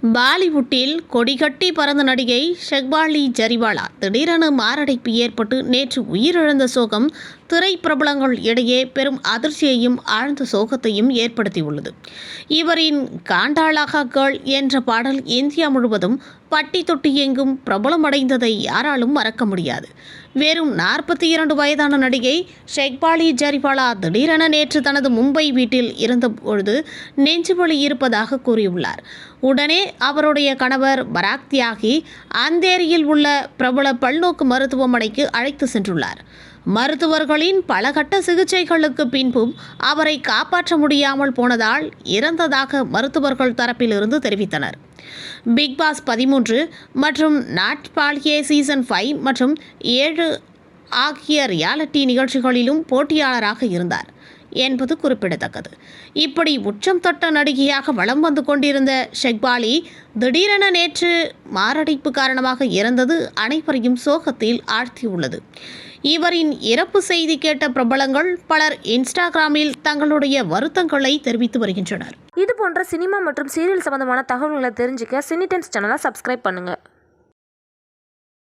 பாலிவுட்டில் கொடிகட்டி பறந்த நடிகை ஷெஹ்பாலி ஜரிவாலா திடீரென மாரடைப்பு ஏற்பட்டு நேற்று உயிரிழந்த சோகம் திரைப்பிரபலங்கள் இடையே பெரும் அதிர்ச்சியையும் ஆழ்ந்த சோகத்தையும் ஏற்படுத்தியுள்ளது. இவரின் காண்டாலாகா கேர்ள் என்ற பாடல் இந்தியா முழுவதும் பட்டி தொட்டி எங்கும் பிரபலமடைந்ததை யாராலும் மறக்க முடியாது. வெறும் 42 வயதான நடிகை ஷெஹ்பாலி ஜரிவாலா திடீரென நேற்று தனது மும்பை வீட்டில் இருந்தபொழுது நெஞ்சுவலி இருப்பதாக கூறியுள்ளார். உடனே அவருடைய கணவர் பராக் தியாகி அந்தேரியில் உள்ள பிரபல பல்நோக்கு மருத்துவமனைக்கு அழைத்து சென்றுள்ளார். மருத்துவர்களின் பலகட்ட சிகிச்சைகளுக்கு பின்பும் அவரை காப்பாற்ற முடியாமல் போனதால் இறந்ததாக மருத்துவர்கள் தரப்பிலிருந்து தெரிவித்தனர். பிக் பாஸ் 13 மற்றும் நாட் பாலியே சீசன் 5 மற்றும் 7 ஆகிய ரியாலிட்டி நிகழ்ச்சிகளிலும் போட்டியாளராக இருந்தார் என்பது குறிப்பிடத்தக்கது. இப்படி உச்சம் தொட்ட நடிகையாக வலம் வந்து கொண்டிருந்த ஷெஹ்பாலி திடீரென நேற்று மாரடைப்பு காரணமாக இறந்தது அனைவரையும் சோகத்தில் ஆழ்த்தியுள்ளது. இவரின் இறப்பு செய்தி கேட்ட பிரபலங்கள் பலர் இன்ஸ்டாகிராமில் தங்களுடைய வருத்தங்களை தெரிவித்து வருகின்றனர். இது போன்ற சினிமா மற்றும் சீரியல் சம்பந்தமான தகவல்களை தெரிஞ்சுக்க சினி டைம்ஸ் சேனலை சப்ஸ்கிரைப் பண்ணுங்க.